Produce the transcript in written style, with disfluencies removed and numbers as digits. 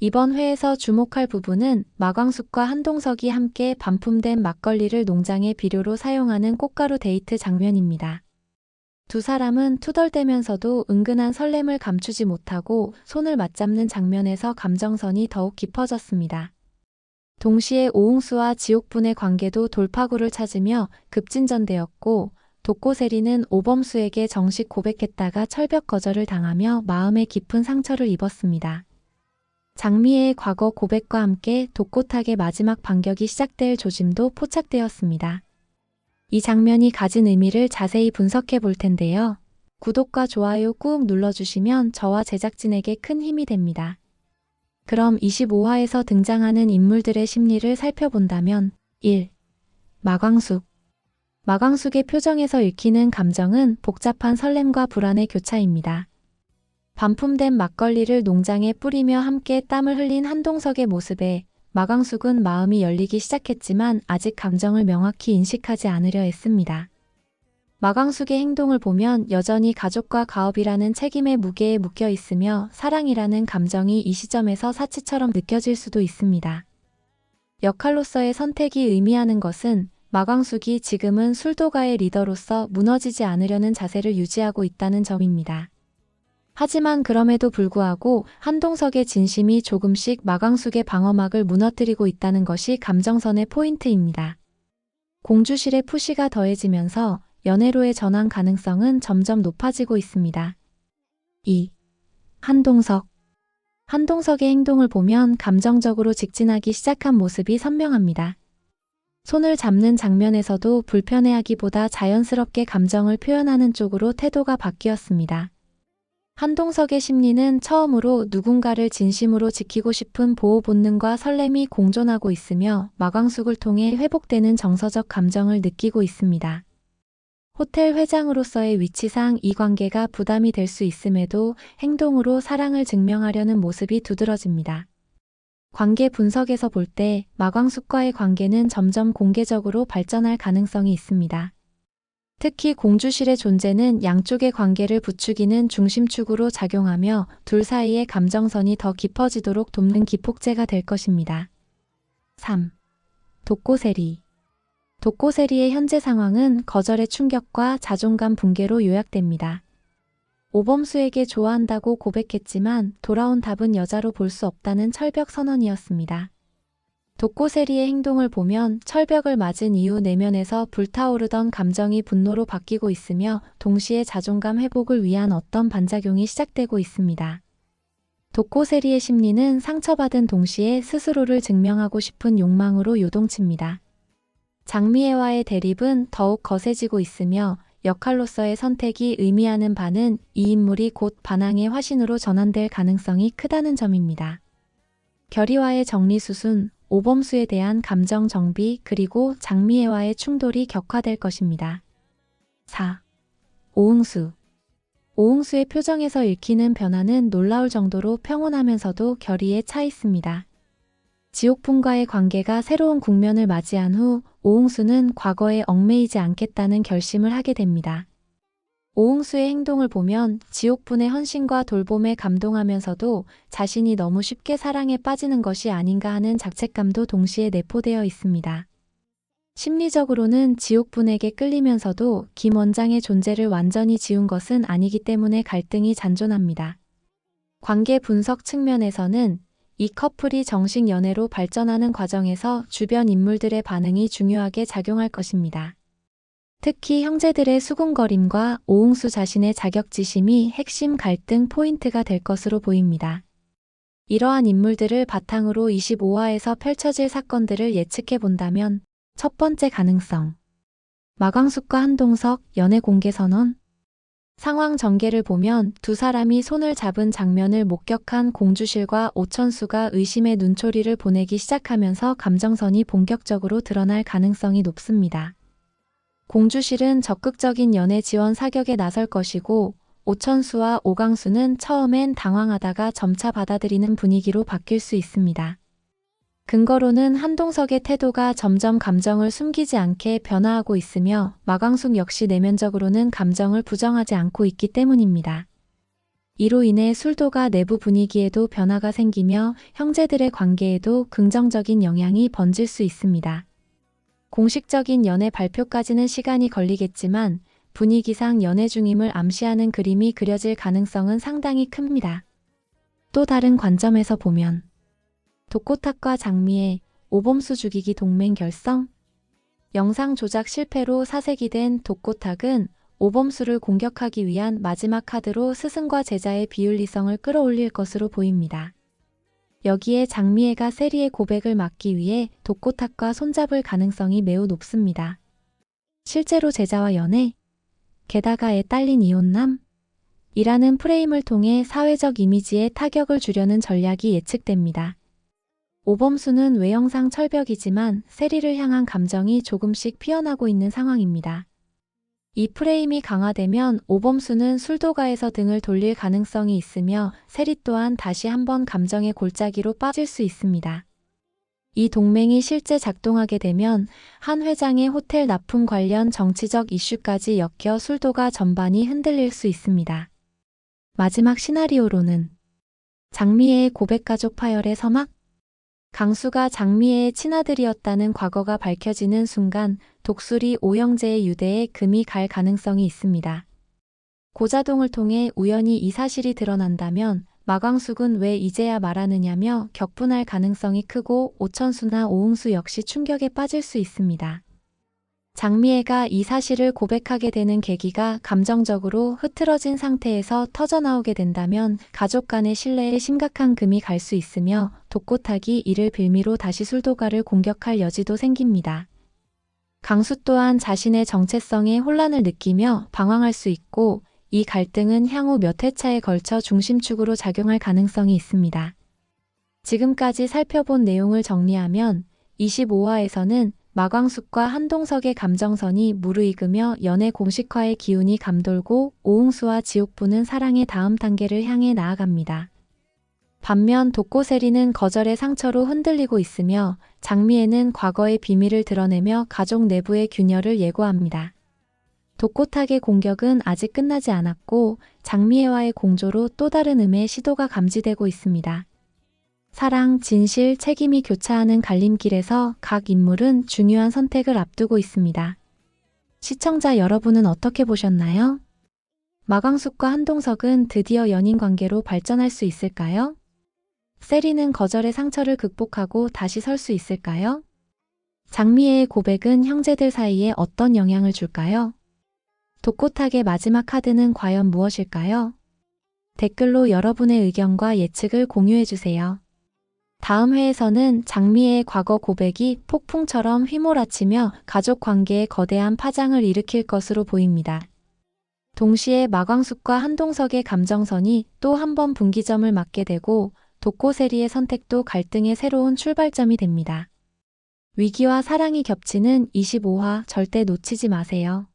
이번 회에서 주목할 부분은 마광숙과 한동석이 함께 반품된 막걸리를 농장의 비료로 사용하는 꽃가루 데이트 장면입니다. 두 사람은 투덜대면서도 은근한 설렘을 감추지 못하고 손을 맞잡는 장면에서 감정선이 더욱 깊어졌습니다. 동시에 오웅수와 지옥분의 관계도 돌파구를 찾으며 급진전되었고, 독고세리는 오범수에게 정식 고백했다가 철벽 거절을 당하며 마음에 깊은 상처를 입었습니다. 장미애의 과거 고백과 함께 독고탁의 마지막 반격이 시작될 조짐도 포착되었습니다. 이 장면이 가진 의미를 자세히 분석해 볼 텐데요. 구독과 좋아요 꾹 눌러주시면 저와 제작진에게 큰 힘이 됩니다. 그럼 25화에서 등장하는 인물들의 심리를 살펴본다면 1. 마광숙. 마광숙의 표정에서 읽히는 감정은 복잡한 설렘과 불안의 교차입니다. 반품된 막걸리를 농장에 뿌리며 함께 땀을 흘린 한동석의 모습에 마광숙은 마음이 열리기 시작했지만 아직 감정을 명확히 인식하지 않으려 했습니다. 마광숙의 행동을 보면 여전히 가족과 가업이라는 책임의 무게에 묶여 있으며 사랑이라는 감정이 이 시점에서 사치처럼 느껴질 수도 있습니다. 역할로서의 선택이 의미하는 것은 마광숙이 지금은 술도가의 리더로서 무너지지 않으려는 자세를 유지하고 있다는 점입니다. 하지만 그럼에도 불구하고 한동석의 진심이 조금씩 마광숙의 방어막을 무너뜨리고 있다는 것이 감정선의 포인트입니다. 공주실의 푸시가 더해지면서 연애로의 전환 가능성은 점점 높아지고 있습니다. 2. 한동석. 한동석의 행동을 보면 감정적으로 직진하기 시작한 모습이 선명합니다. 손을 잡는 장면에서도 불편해하기보다 자연스럽게 감정을 표현하는 쪽으로 태도가 바뀌었습니다. 한동석의 심리는 처음으로 누군가를 진심으로 지키고 싶은 보호 본능과 설렘이 공존하고 있으며 마광숙을 통해 회복되는 정서적 감정을 느끼고 있습니다. 호텔 회장으로서의 위치상 이 관계가 부담이 될 수 있음에도 행동으로 사랑을 증명하려는 모습이 두드러집니다. 관계 분석에서 볼 때 마광숙과의 관계는 점점 공개적으로 발전할 가능성이 있습니다. 특히 공주실의 존재는 양쪽의 관계를 부추기는 중심축으로 작용하며 둘 사이의 감정선이 더 깊어지도록 돕는 기폭제가 될 것입니다. 3. 독고세리. 독고세리의 현재 상황은 거절의 충격과 자존감 붕괴로 요약됩니다. 오범수에게 좋아한다고 고백했지만 돌아온 답은 여자로 볼 수 없다는 철벽 선언이었습니다. 독고세리의 행동을 보면 철벽을 맞은 이후 내면에서 불타오르던 감정이 분노로 바뀌고 있으며 동시에 자존감 회복을 위한 어떤 반작용이 시작되고 있습니다. 독고세리의 심리는 상처받은 동시에 스스로를 증명하고 싶은 욕망으로 요동칩니다. 장미애와의 대립은 더욱 거세지고 있으며 역할로서의 선택이 의미하는 바는 이 인물이 곧 반항의 화신으로 전환될 가능성이 크다는 점입니다. 결의와의 정리수순, 오범수에 대한 감정 정비 그리고 장미애와의 충돌이 격화될 것입니다. 4. 오응수. 오응수의 표정에서 읽히는 변화는 놀라울 정도로 평온하면서도 결의에 차 있습니다. 지옥분과의 관계가 새로운 국면을 맞이한 후 오응수는 과거에 얽매이지 않겠다는 결심을 하게 됩니다. 오응수의 행동을 보면 지옥분의 헌신과 돌봄에 감동하면서도 자신이 너무 쉽게 사랑에 빠지는 것이 아닌가 하는 자책감도 동시에 내포되어 있습니다. 심리적으로는 지옥분에게 끌리면서도 김 원장의 존재를 완전히 지운 것은 아니기 때문에 갈등이 잔존합니다. 관계 분석 측면에서는 이 커플이 정식 연애로 발전하는 과정에서 주변 인물들의 반응이 중요하게 작용할 것입니다. 특히 형제들의 수군거림과 오응수 자신의 자격지심이 핵심 갈등 포인트가 될 것으로 보입니다. 이러한 인물들을 바탕으로 25화에서 펼쳐질 사건들을 예측해 본다면 첫 번째 가능성. 마광숙과 한동석 연애 공개 선언? 상황 전개를 보면 두 사람이 손을 잡은 장면을 목격한 공주실과 오천수가 의심의 눈초리를 보내기 시작하면서 감정선이 본격적으로 드러날 가능성이 높습니다. 공주실은 적극적인 연애 지원 사격에 나설 것이고 오천수와 오광수는 처음엔 당황하다가 점차 받아들이는 분위기로 바뀔 수 있습니다. 근거로는 한동석의 태도가 점점 감정을 숨기지 않게 변화하고 있으며 마광숙 역시 내면적으로는 감정을 부정하지 않고 있기 때문입니다. 이로 인해 술도가 내부 분위기에도 변화가 생기며 형제들의 관계에도 긍정적인 영향이 번질 수 있습니다. 공식적인 연애 발표까지는 시간이 걸리겠지만 분위기상 연애 중임을 암시하는 그림이 그려질 가능성은 상당히 큽니다. 또 다른 관점에서 보면 독고탁과 장미의 오범수 죽이기 동맹 결성? 영상 조작 실패로 사색이 된 독고탁은 오범수를 공격하기 위한 마지막 카드로 스승과 제자의 비윤리성을 끌어올릴 것으로 보입니다. 여기에 장미애가 세리의 고백을 막기 위해 독고탁과 손잡을 가능성이 매우 높습니다. 실제로 제자와 연애, 게다가 애 딸린 이혼남? 이라는 프레임을 통해 사회적 이미지에 타격을 주려는 전략이 예측됩니다. 오범수는 외형상 철벽이지만 세리를 향한 감정이 조금씩 피어나고 있는 상황입니다. 이 프레임이 강화되면 오범수는 술도가에서 등을 돌릴 가능성이 있으며 세리 또한 다시 한번 감정의 골짜기로 빠질 수 있습니다. 이 동맹이 실제 작동하게 되면 한 회장의 호텔 납품 관련 정치적 이슈까지 엮여 술도가 전반이 흔들릴 수 있습니다. 마지막 시나리오로는 장미애의 고백가족 파열의 서막? 강수가 장미애의 친아들이었다는 과거가 밝혀지는 순간 독수리 오형제의 유대에 금이 갈 가능성이 있습니다. 고자동을 통해 우연히 이 사실이 드러난다면 마광숙은 왜 이제야 말하느냐며 격분할 가능성이 크고 오천수나 오응수 역시 충격에 빠질 수 있습니다. 장미애가 이 사실을 고백하게 되는 계기가 감정적으로 흐트러진 상태에서 터져나오게 된다면 가족 간의 신뢰에 심각한 금이 갈 수 있으며 독고탁이 이를 빌미로 다시 술도가를 공격할 여지도 생깁니다. 강수 또한 자신의 정체성에 혼란을 느끼며 방황할 수 있고 이 갈등은 향후 몇 회차에 걸쳐 중심축으로 작용할 가능성이 있습니다. 지금까지 살펴본 내용을 정리하면 25화에서는 마광숙과 한동석의 감정선이 무르익으며 연애 공식화의 기운이 감돌고 오응수와 지옥부는 사랑의 다음 단계를 향해 나아갑니다. 반면 독고세리는 거절의 상처로 흔들리고 있으며 장미애는 과거의 비밀을 드러내며 가족 내부의 균열을 예고합니다. 독고탁의 공격은 아직 끝나지 않았고 장미애와의 공조로 또 다른 음의 시도가 감지되고 있습니다. 사랑, 진실, 책임이 교차하는 갈림길에서 각 인물은 중요한 선택을 앞두고 있습니다. 시청자 여러분은 어떻게 보셨나요? 마광숙과 한동석은 드디어 연인 관계로 발전할 수 있을까요? 세리는 거절의 상처를 극복하고 다시 설 수 있을까요? 장미애의 고백은 형제들 사이에 어떤 영향을 줄까요? 독고탁의 마지막 카드는 과연 무엇일까요? 댓글로 여러분의 의견과 예측을 공유해주세요. 다음 회에서는 장미애의 과거 고백이 폭풍처럼 휘몰아치며 가족 관계에 거대한 파장을 일으킬 것으로 보입니다. 동시에 마광숙과 한동석의 감정선이 또 한 번 분기점을 맞게 되고 독고세리의 선택도 갈등의 새로운 출발점이 됩니다. 위기와 사랑이 겹치는 25화 절대 놓치지 마세요.